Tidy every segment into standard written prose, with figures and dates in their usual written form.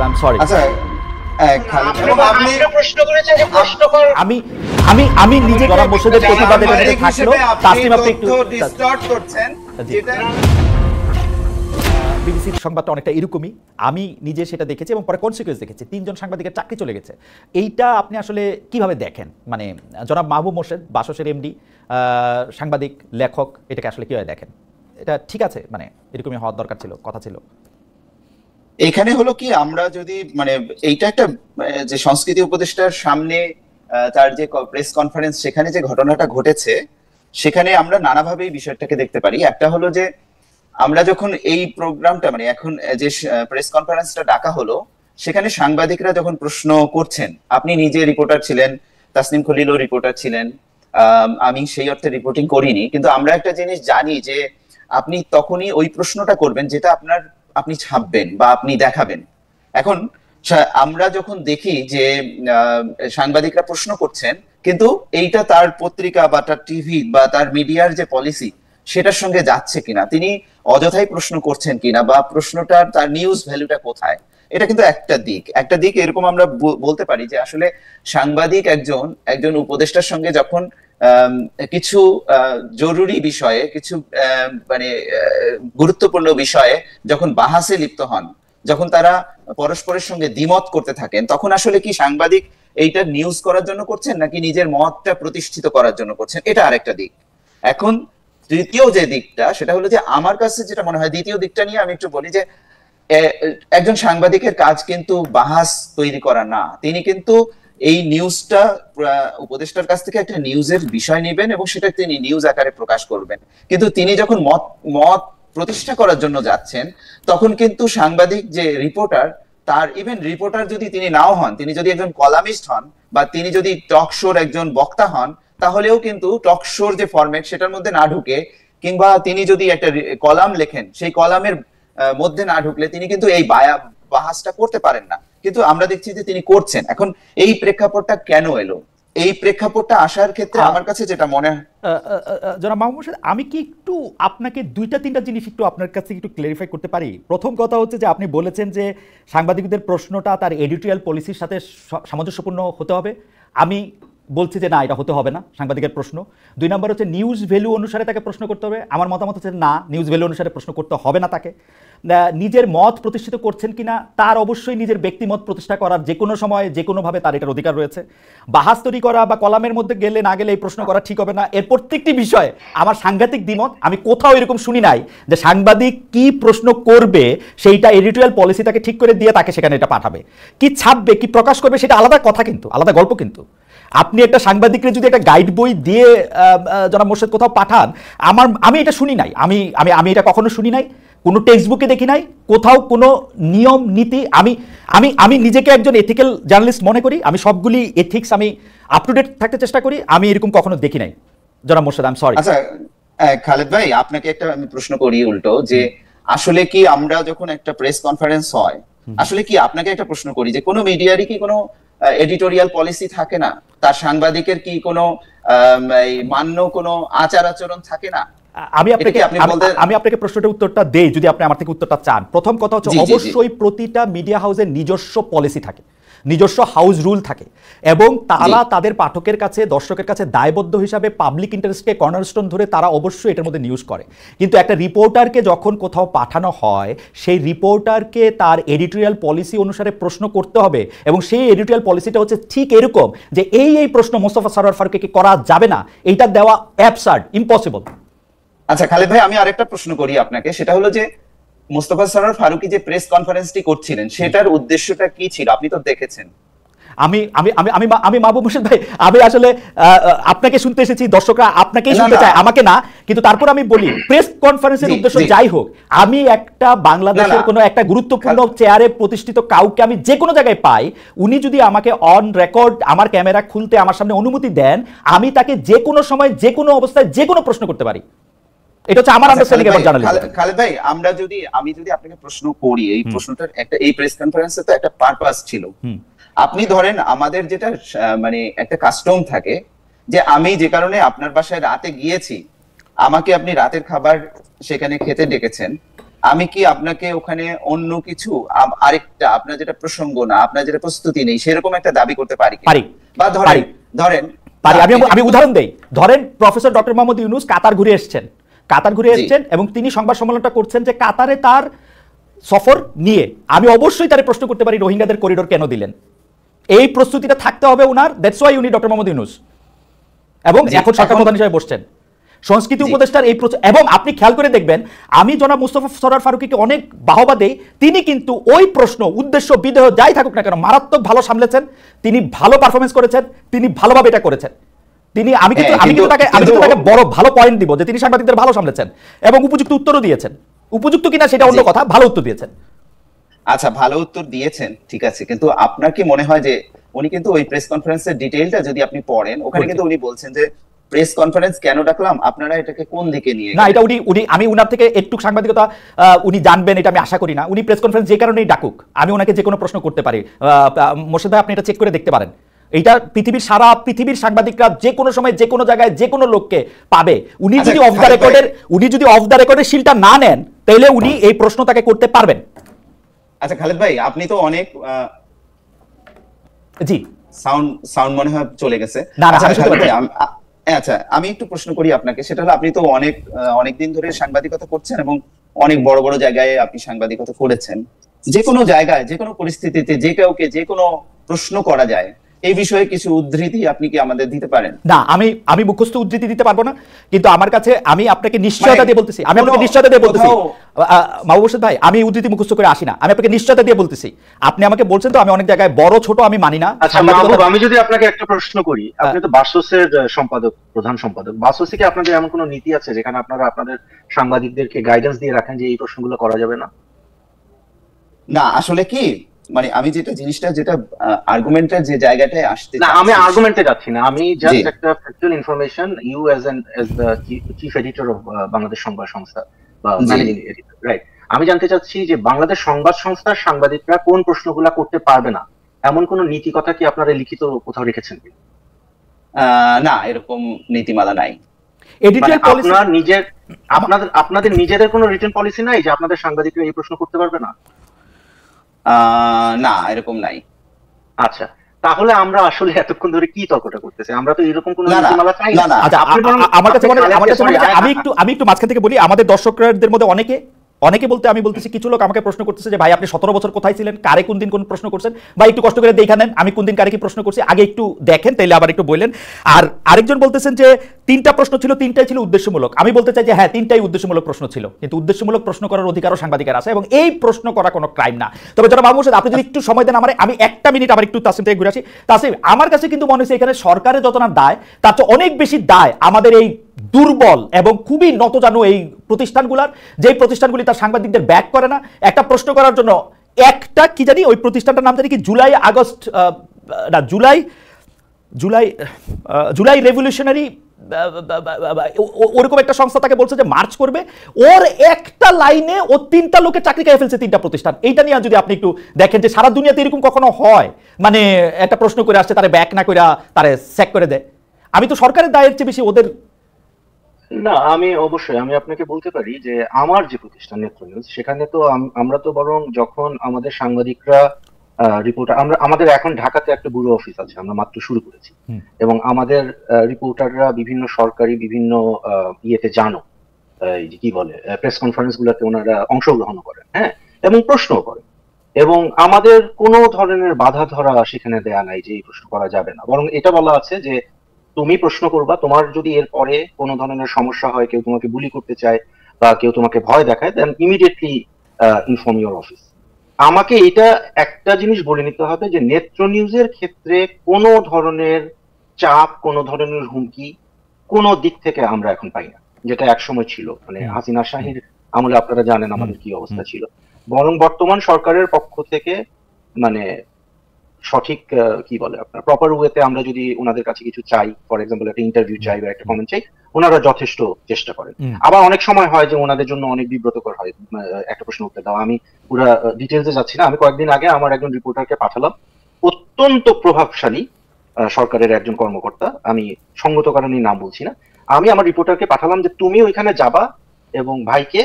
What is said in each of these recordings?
I am sorry. আচ্ছা আমি নিজে জনাব মোর্শেদের প্রতিবাদের মধ্যে থাকলো তাসলিম আপনি একটু ডিসটর্ট করছেন যেটা বিবিসির সংবাদটা অনেকটা এরকমই, আমি নিজে সেটা দেখেছি এবং পরে কনসিকুয়েন্স দেখেছি, 3 জন সাংবাদিকের চাকরি চলে গেছে। এইটা আপনি আসলে কিভাবে দেখেন? মানে জনাব মাহবুব মোর্শেদ বাসসের এমডি, সাংবাদিক, লেখক, এটাকে আসলে কিভাবে দেখেন? এটা ঠিক আছে, মানে এরকমই হওয়ার দরকার ছিল, কথা ছিল? এখানে হলো কি, আমরা যদি মানে এইটা একটা যে সংস্কৃতি উপদেষ্টার সামনে তার যে প্রেস কনফারেন্স, সেখানে যে ঘটনাটা ঘটেছে, সেখানে আমরা নানাভাবে বিষয়টাকে দেখতে পারি। একটা হলো যে আমরা যখন এই প্রোগ্রামটা মানে এখন যে প্রেস কনফারেন্সটা ডাকা হলো, সেখানে সাংবাদিকরা যখন প্রশ্ন করছেন, আপনি নিজে রিপোর্টার ছিলেন, তাসনিম খলিলও রিপোর্টার ছিলেন, আমি সেই অর্থে রিপোর্টিং করিনি, কিন্তু আমরা একটা জিনিস জানি যে আপনি তখনই ওই প্রশ্নটা করবেন যেটা আপনি ছাপবেন বা আপনি দেখাবেন। এখন আমরা যখন দেখি যে সাংবাদিকরা প্রশ্ন করছেন, কিন্তু এইটা তার পত্রিকা বা তার টিভি বা তার মিডিয়ার যে পলিসি সেটার সঙ্গে যাচ্ছে কিনা, তিনি অযথাই প্রশ্ন করছেন কিনা, বা প্রশ্নটার তার নিউজ ভ্যালুটা কোথায়, এটা কিন্তু একটা দিক এরকম আমরা বলতে পারি যে আসলে সাংবাদিক একজন উপদেষ্টার সঙ্গে যখন কিছু জরুরি বিষয়ে, কিছু মানে গুরুত্বপূর্ণ বিষয়ে যখন বাহাসে লিপ্ত হন, যখন তারা পরস্পরের সঙ্গে দ্বিমত করতে থাকেন, তখন আসলে কি সাংবাদিক এইটা নিউজ করার জন্য করছেন নাকি নিজের মতটা প্রতিষ্ঠিত করার জন্য করছেন, এটা আরেকটা দিক। এখন তৃতীয় যে দিকটা, সেটা হলো যে আমার কাছে যেটা মনে হয়, দ্বিতীয় দিকটা নিয়ে আমি একটু বলি যে একজন সাংবাদিকের কাজ কিন্তু বাহাস তৈরি করা না, তিনি কিন্তু এই নিউজটা উপদেষ্টার কাছ থেকে একটা নিউজের বিষয় নেবেন এবং সেটা তিনি নিউজ আকারে প্রকাশ করবেন। কিন্তু তিনি যখন মত প্রতিষ্ঠা করার জন্য যাচ্ছেন, তখন কিন্তু সাংবাদিক যে রিপোর্টার, তার ইভেন রিপোর্টার যদি তিনি নাও হন, তিনি যদি একজন কলামিস্ট হন বা তিনি যদি টক শোর একজন বক্তা হন, তাহলেও কিন্তু টক শোর যে ফরম্যাট সেটার মধ্যে না ঢুকে, কিংবা তিনি যদি একটা কলাম লেখেন, সেই কলামের মধ্যে না ঢুকলে তিনি কিন্তু এই বাহাসটা করতে পারেন না। কিন্তু আমরা দেখছি যে তিনি করছেন। এখন এই প্রেক্ষাপটটা কেন এলো? এই প্রেক্ষাপটটা আসার ক্ষেত্রে আমার কাছে যেটা মনে হয়, জনাব মাহবুব মোর্শেদ, আমি কি একটু আপনাকে 2-3টা জিনিস একটু আপনার কাছে একটু ক্লারিফাই করতে পারি? প্রথম কথা হচ্ছে যে আপনি বলেছেন যে সাংবাদিকদের প্রশ্নটা তার এডিটোরিয়াল পলিসির সাথে সামঞ্জস্যপূর্ণ হতে হবে। আমি বলছি যে না, এটা হতে হবে না সাংবাদিকের প্রশ্ন। 2 নম্বর হচ্ছে নিউজ ভ্যালু অনুসারে তাকে প্রশ্ন করতে হবে। আমার মতামত হচ্ছে না, নিউজ ভ্যালু অনুসারে প্রশ্ন করতে হবে না তাকে। নিজের মত প্রতিষ্ঠিত করছেন কিনা, তার অবশ্যই নিজের ব্যক্তিমত প্রতিষ্ঠা করার যে কোনো সময় যে কোনোভাবে তার এটার অধিকার রয়েছে। বাহাস তৈরি করা বা কলামের মধ্যে গেলে না গেলে এই প্রশ্ন করা ঠিক হবে না, এর প্রত্যেকটি বিষয়ে আমার সাংঘাতিক দ্বিমত। আমি কোথাও এরকম শুনি নাই যে সাংবাদিক কি প্রশ্ন করবে সেইটা এডিটোরিয়াল পলিসি তাকে ঠিক করে দিয়ে তাকে সেখানে এটা পাঠাবে। কি ছাপবে, কি প্রকাশ করবে, সেটা আলাদা কথা, কিন্তু আলাদা গল্প। কিন্তু আপনি একটা সাংবাদিককে যদি একটা গাইড বই দিয়ে জনাব মোর্শেদ কোথাও পাঠান, আমি এটা শুনি নাই, আমি এটা কখনো শুনি নাই, কোনো টেক্সট বুকে দেখি নাই, কোথাও কোনো নিয়ম নীতি। আমি নিজেকে একজন এথিক্যাল জার্নালিস্ট মনে করি, আমি সবগুলি এথিক্স আমি আপ টু ডেট থাকতে চেষ্টা করি, আমি এরকম কখনো দেখি নাই জনাব মোর্শেদ। I am sorry. আচ্ছা খালেদ ভাই, আপনাকে একটা আমি প্রশ্ন করি উল্টো, যে আসলে কি আমরা যখন একটা প্রেস কনফারেন্স হয়, আসলে কি আপনাকে একটা প্রশ্ন করি যে কোনো মিডিয়ারই কি কোনো এডিটোরিয়াল পলিসি থাকে না? তার সাংবাদিকের কি কোনো মান্য কোনো আচার আচরণ থাকে না? আমি আপনাকে প্রশ্নটার উত্তরটা দেই, যদি আপনি আমার থেকে উত্তরটা চান। প্রথম কথা হচ্ছে অবশ্যই প্রতিটা মিডিয়া হাউসের নিজস্ব পলিসি থাকে, নিজস্ব হাউস রুল থাকে, এবং তারা তাদের পাঠকের কাছে, দর্শকের কাছে দায়বদ্ধ হিসাবে পাবলিক ইন্টারেস্টকে কর্নারস্টোন ধরে তারা অবশ্যই এটার মধ্যে নিউজ করে। কিন্তু একটা রিপোর্টারকে যখন কোথাও পাঠানো হয়, সেই রিপোর্টারকে তার এডিটোরিয়াল পলিসি অনুসারে প্রশ্ন করতে হবে, এবং সেই এডিটোরিয়াল পলিসিটা হচ্ছে ঠিক এরকম যে এই প্রশ্ন মোস্তফা সরোয়ার ফারুকীকে করা যাবে না, এইটা দেওয়া অ্যাবসার্ড, ইম্পসিবল। আচ্ছা খালেদ ভাই, আমি আরেকটা প্রশ্ন করি আপনাকে, সেটা হলো যে মোস্তফা সরোয়ার ফারুকী যে প্রেস কনফারেন্সটি করছিলেন, সেটার উদ্দেশ্যটা কি ছিল? আপনি তো দেখেছেন। আমি আমি আমি আমি আমি মাহবুব মোর্শেদ ভাই, আমি আসলে আপনাকে শুনতে এসেছি, দর্শকরা আপনাকেই শুনতে চায়, আমাকে না। কিন্তু তারপর আমি বলি, প্রেস কনফারেন্সের উদ্দেশ্য যাই হোক, আমি একটা বাংলাদেশের কোনো একটা গুরুত্বপূর্ণ চেয়ারে প্রতিষ্ঠিত কাউকে আমি যে কোনো জায়গায় পাই, উনি যদি আমাকে অন রেকর্ড আমার ক্যামেরা খুলতে আমার সামনে অনুমতি দেন, আমি তাকে যে কোনো সময় যে কোনো অবস্থায় যে কোনো প্রশ্ন করতে পারি। এটা হচ্ছে আমার আন্ডারস্ট্যান্ডিং অফ জার্নালিজম। খালেদ ভাই, আমি যদি আপনাকে প্রশ্ন করি, এই প্রশ্নটার একটা, এই প্রেস কনফারেন্সে তো একটা পারপাস ছিল। আপনি ধরেন আমাদের যেটা মানে একটা কাস্টম থাকে যে আমি যে কারণে আপনার বাসায় রাতে গিয়েছি, আমাকে আপনি রাতের খাবার সেখানে খেতে ডেকেছেন, আমি কি আপনাকে ওখানে অন্য কিছু আরেকটা আপনার যেটা প্রসঙ্গ না, আপনার যেটা প্রস্তুতি নেই, সেরকম একটা দাবি করতে পারি কিনা? পারি বা ধরেন ধরেন পারি আমি উদাহরণ দেই। ধরেন প্রফেসর ডক্টর মোহাম্মদ ইউনূস কাতার ঘুরে এসেছেন এবং তিনি সংবাদ সম্মেলনটা করছেন যে কাতারে তার সফর নিয়ে আমি অবশ্যই তারে প্রশ্ন করতে পারি রোহিঙ্গাদের করিডোর কেন দিলেন, এই প্রস্তুতিটা থাকতে হবে ওনার। দ্যাটস ওয়াই উনি ডক্টর মোহাম্মদ ইউনূস এবং এখন সরকার প্রধান হিসেবে বসছেন। সংস্কৃতি উপদেষ্টার এই এবং আপনি খেয়াল করে দেখবেন, আমি জনাব মুস্তফা সরোয়ার ফারুকীকে অনেক বাহবা দেই, তিনি কিন্তু ওই প্রশ্ন উদ্দেশ্য বিদেহ যাই থাকুক না কেন মারাত্মক ভালো সামলেছেন, তিনি ভালো পারফরমেন্স করেছেন, তিনি ভালোভাবে এটা করেছেন। তিনি আমি কিন্তু তাকে বড় ভালো পয়েন্ট দিব যে তিনি সাংবাদিকদের ভালো সামলেছেন এবং উপযুক্ত উত্তরও দিয়েছেন। উপযুক্ত কিনা সেটা অন্য কথা, ভালো উত্তর দিয়েছেন। আচ্ছা, ভালো উত্তর দিয়েছেন, ঠিক আছে, কিন্তু আপনার কি মনে হয় যে উনি কিন্তু ওই প্রেস কনফারেন্সের ডিটেইলটা যদি আপনি পড়েন, ওখানে কিন্তু উনি বলছেন যে প্রেস কনফারেন্স কেন ডাকলাম, আপনারা এটাকে কোন দিকে নিয়ে না, এটা উনি আমি উনার থেকে একটু সাংবাদিকতা উনি জানবেন এটা আমি আশা করি না। উনি প্রেস কনফারেন্স যে কারণেই ডাকুক, আমি ওনাকে যে কোনো প্রশ্ন করতে পারি। মোর্শেদ ভাই, আপনি এটা চেক করে দেখতে পারেন। এইটা সারা পৃথিবীর সাংবাদিকরা যে কোনো সময় যে কোনো জায়গায় যে কোনো লোককে পাবে। উনি যদি অফ দ্য রেকর্ডের শিলটা না নেন, তাহলে উনি এই প্রশ্ন তাকে করতে পারবেন। আচ্ছা খালেদ ভাই, আপনি তো অনেক জি সাউন্ড মনে হয় চলে গেছে। আচ্ছা, আমি একটু প্রশ্ন করি আপনাকে, সেটা হলো আপনি তো অনেক দিন ধরে সাংবাদিকতা করছেন এবং অনেক বড় বড় জায়গায় আপনি সাংবাদিকতা করেছেন। যে কোনো জায়গায় যে কোনো পরিস্থিতিতে যে কাউকে যে কোনো প্রশ্ন করা যায়, এই বিষয়ে কিছু উদ্ধৃতি আপনি কি আমাদের দিতে পারেন? না, আমি মুখস্থ উদ্ধৃতি দিতে পারবো না, কিন্তু আমার কাছে আমি আপনাকে নিশ্চয়তা দিয়ে বলতেছি, মাহবুব হোসেন ভাই, আমি উদ্ধৃতি মুখস্থ করে আসি না, আমি আপনাকে নিশ্চয়তা দিয়ে বলতেছি। আপনি আমাকে বলছেন তো আমি অনেক জায়গায় বড় ছোট আমি মানি না। আচ্ছা মাহবুব, আমি যদি আপনাকে একটা প্রশ্ন করি, আপনি তো বাসসের প্রধান সম্পাদক, বাসসে কি আপনাদের এমন কোনো নীতি আছে যেখানে আপনারা আপনাদের সাংবাদিকদেরকে গাইডেন্স দিয়ে রাখেন যে এই প্রশ্নগুলো করা যাবে না? না, আসলে কি মানে আমি যেটা আর্গুমেন্টের যে জায়গাটায় আসতে না, আমি আর্গুমেন্টে যাচ্ছি না, আমি জাস্ট একটা factual information, you as the chief editor of Bangladesh Sangbad Sangstha বা ম্যানেজিং এডিটর, রাইট? আমি জানতে চাচ্ছি যে বাংলাদেশ সংবাদ সংস্থার সাংবাদিকরা কোন প্রশ্নগুলো করতে পারবে না, এমন কোন নীতি কথা কি আপনারা লিখিত কোথাও রেখেছেন? না, এরকম নীতিমালা নাই। আপনাদের নিজেদের কোনো রিটেন পলিসি নাই যে আপনাদের সাংবাদিকরা এই প্রশ্ন করতে পারবে না? না, এরকম নাই। আচ্ছা, তাহলে আমরা আসলে এতক্ষণ ধরে কি তর্কটা করতেছি? আমরা তো এরকম কোনো নীতিমালা চাই না। আচ্ছা, আমার কাছে আমি একটু মাঝখান থেকে বলি, আমাদের দর্শকদের মধ্যে অনেকে বলতে আমি বলতেছি, কিছু লোক আমাকে প্রশ্ন করতেছে যে ভাই আপনি 17 বছর কোথায় ছিলেন, কারে কোন দিন কোন প্রশ্ন করছেন, ভাই একটু কষ্ট করে দেখে নেন আমি কোন দিন কারে কি প্রশ্ন করছি, আগে একটু দেখেন তাইলে আবার একটু বললেন। আর আরেকজন বলতেছেন যে 3টা প্রশ্ন ছিল, 3টাই ছিল উদ্দেশ্যমূলক। আমি বলতে চাই যে হ্যাঁ, 3টাই উদ্দেশ্যমূলক প্রশ্ন ছিল, কিন্তু উদ্দেশ্যমূলক প্রশ্ন করার অধিকারও সাংবাদিকের আছে এবং এই প্রশ্ন করা কোনো ক্রাইম না। তবে যারা মাহবুব হোসেন, আপনি যদি একটু সময় দেন আমি 1টা মিনিট আবার একটু তাসিম থেকে ঘুরে আসি। তাসিম, আমার কাছে কিন্তু মনে হচ্ছে এখানে সরকারের যত না দায়, তার চেয়ে অনেক বেশি দায় আমাদের এই দুর্বল এবং খুবই নতজানু এই প্রতিষ্ঠানগুলোর, যে প্রতিষ্ঠানগুলি তার সাংবাদিকদের ব্যাক করে না। একটা প্রশ্ন করার জন্য একটা কি জানি ওই প্রতিষ্ঠানটার নাম জানি কি, জুলাই রেভলিউশনারি ওরকম একটা সংস্থা তাকে বলছে যে মার্চ করবে, ওর একটা লাইনে ও 3টা লোকে চাকরি খেয়ে ফেলছে, 3টা প্রতিষ্ঠান। এইটা নিয়ে যদি আপনি একটু দেখেন যে সারা দুনিয়াতে এরকম কখনো হয়, মানে একটা প্রশ্ন করে আসছে তারে ব্যাক না করে তারে স্যাক করে দেয়। আমি তো সরকারের দায়ের চেয়ে বেশি ওদের না, আমি অবশ্যই আমি আপনাকে বলতে পারি যে আমার যে প্রতিষ্ঠান নেত্র নিউজ, সেখানে তো আমরা তো বরং যখন আমাদের সাংবাদিকরা রিপোর্টার, আমাদের এখন ঢাকাতে একটা ব্যুরো অফিস আছে, আমরা মাত্র শুরু করেছি, এবং আমাদের রিপোর্টাররা বিভিন্ন সরকারি বিভিন্ন ইয়েতে জানো এই যে কি বলে প্রেস কনফারেন্স গুলোতে ওনারা অংশগ্রহণ করেন, হ্যাঁ, এবং প্রশ্নও করেন, এবং আমাদের কোনো ধরনের বাধা ধরা সেখানে দেয়া নাই যে এই প্রশ্ন করা যাবে না। বরং এটা বলা আছে যে তুমি প্রশ্ন করবা, তোমার যদি এর পরে কোনো ধরনের সমস্যা হয়, কেউ তোমাকে বুলি করতে চায় বা কেউ তোমাকে ভয় দেখায়, দেন ইমিডিয়েটলি ইনফর্ম ইউর অফিস। আমাকে এটা একটা জিনিস বলে নিতে হবে যে নেত্র নিউজের ক্ষেত্রে কোনো ধরনের চাপ, কোনো ধরনের হুমকি কোনো দিক থেকে আমরা এখন পাই না, যেটা একসময় ছিল। মানে হাসিনা শাহীর আমলে আপনারা জানেন আমাদের কি অবস্থা ছিল। বরং বর্তমান সরকারের পক্ষ থেকে মানে সঠিক কি বলে আপনার প্রপার ওয়েতে আমরা যদি ওনাদের কাছে কিছু চাই, ফর এক্সাম্পল একটা ইন্টারভিউ চাই বা একটা কমেন্ট চাই, ওনারা যথেষ্ট চেষ্টা করেন। আবার অনেক সময় হয় যে ওনাদের জন্য অনেক বিব্রতকর হয় একটা প্রশ্ন উত্তর দাও। আমি পুরো ডিটেলসে যাচ্ছি না, আমি কয়েকদিন আগে আমার একজন রিপোর্টারকে পাঠালাম, অত্যন্ত প্রভাবশালী সরকারের একজন কর্মকর্তা, আমি সঙ্গত কারণে নাম বলছি না, আমি আমার রিপোর্টারকে পাঠালাম যে তুমি ওইখানে যাবা এবং ভাইকে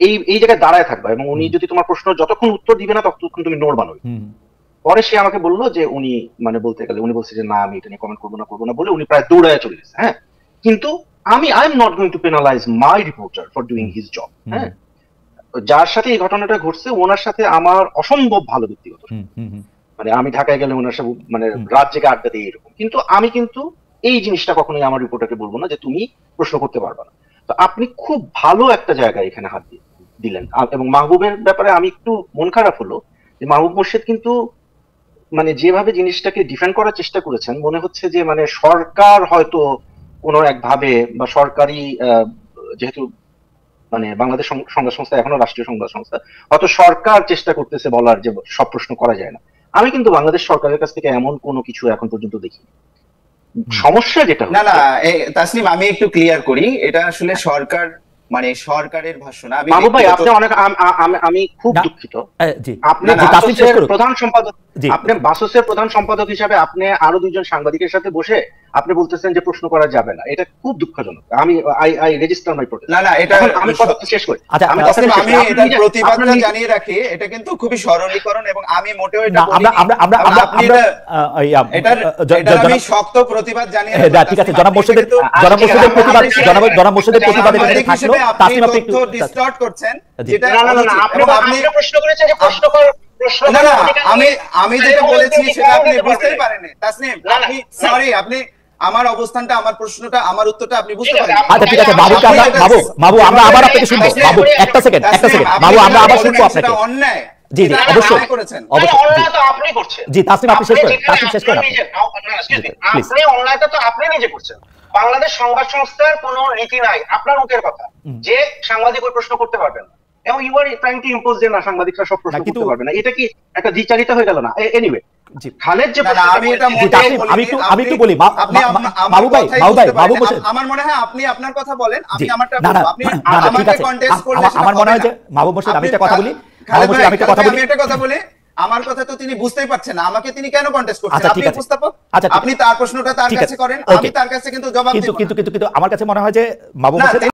এই এই জায়গায় দাঁড়ায় থাকবা, এবং উনি যদি তোমার প্রশ্ন যতক্ষণ উত্তর দিবে না ততক্ষণ তুমি নড়বা না। পরে সে আমাকে বললো যে উনি মানে বলতে গেলে উনি বলছে যে না আমি এটা নিয়ে কমেন্ট করবো না বলে উনি প্রায় দৌড়ায় চলে গেছে। হ্যাঁ, কিন্তু I am not going to penalize my reporter for doing his job. হ্যাঁ, যার সাথে এই ঘটনাটা ঘটছে ওনার সাথে আমার অসম্ভব ভালো ব্যক্তিগত, মানে আমি ঢাকায় গেলে ওনার সাথে মানে রাত জেগে আড্ডা দিই এরকম, কিন্তু আমি কিন্তু এই জিনিসটা কখনোই আমার রিপোর্টারকে বলবো না যে তুমি প্রশ্ন করতে পারবে না। তো আপনি খুব ভালো একটা জায়গায় এখানে হাত দিলেন। এবং মাহবুবের ব্যাপারে আমি একটু মন খারাপ হলো যে মাহবুব মোর্শেদ কিন্তু মানে যেভাবে জিনিসটাকে ডিফেন্ড করার চেষ্টা করেছেন, মনে হচ্ছে যে মানে সরকার হয়তো কোনো একভাবে বা সরকারি যেহেতু মানে বাংলাদেশ সংবাদ সংস্থা এখনো রাষ্ট্রীয় সংবাদ সংস্থা, হয়তো সরকার চেষ্টা করতেছে বলার যে সব প্রশ্ন করা যায় না। আমি কিন্তু বাংলাদেশ সরকারের কাছ থেকে এমন কোনো কিছু এখন পর্যন্ত দেখি। সমস্যা যেটা না তাসনিম, আমি একটু ক্লিয়ার করি, এটা আসলে সরকার মানে সরকারের ভাষণ। বাবু ভাই আপনি অনেক আমি খুব দুঃখিত, আপনি প্রধান সম্পাদক, আপনি বাসসের প্রধান সম্পাদক হিসাবে আপনি আরো দুইজন সাংবাদিকের সাথে বসে আপনি বলতেছেন যে প্রশ্ন করা যাবে না, এটা খুব দুঃখজনক। আমি আই রেজিস্টার মাই প্রোটেস্ট। না এটা আমি কথা শেষ করি। আমি এটার প্রতিবাদটা জানিয়ে রাখি, এটা কিন্তু খুবই সরলীকরণ এবং আমি মোটেও এটা আমি শক্ত প্রতিবাদ জানিয়ে রাখি। ঠিক আছে, জনাব মোর্শেদের প্রতিবাদ এখানে থাকলো। তাসনিম আপনি একটু ডিসটর্ট করছেন, যেটা আপনি প্রশ্ন করেছেন যে প্রশ্ন কর আমি যেটা বলেছি সেটা আপনি বুঝতেই পারেননি। তাসনিম আপনি সরি, আপনি আমার অবস্থানটা, আমার প্রশ্নটা, আমার উত্তরটা আপনি বুঝতে পারেন। আচ্ছা ঠিক আছে বাবু, আমরা আবার আপনাকে শুনবো। বাবু একটা সেকেন্ড বাবু, আমরা আবার শুনবো আপনাকে। অন্যায় জি অবশ্যই অন্যায় তো আপনি করছেন। জি তাসনিম আপনি শেষ করেন, তাসনিম শেষ করেন। আপনি অন্যায়টা তো আপনি নিজে করছেন। বাংলাদেশ সংবাদ সংস্থার কোনো নীতি নাই, আপনার মুখের কথা, যে সাংবাদিক ওই প্রশ্ন করতে পারবেন না, এবং you are trying to impose যে না সাংবাদিকরা সব প্রশ্ন করতে পারবে না। এটা কি একটা দ্বিচারিতা হয়ে গেল না? এনিওয়ে খালেদ যে আমি একটু বলি বাবু ভাই আমার মনে হয় আপনি আপনার কথা বলেন, আমি আমারটা বলবো। আপনি আমাকে কন্টেস্ট করলে আমার মনে হয় যে মাহবুব মোর্শেদ আমি একটা কথা বলি, আমি একটা কথা বলি, আমার কথা তো তিনি বুঝতেই পারছেন না, আমাকে তিনি কেন কন্টেস্ট করছেন? আপনি উপস্থাপক, আপনি তার প্রশ্নটা তার কাছে করেন, আমি তার কাছে কিন্তু জবাব দেব। কিন্তু আমার কাছে মনে হয় যে মাহবুব মোর্শেদ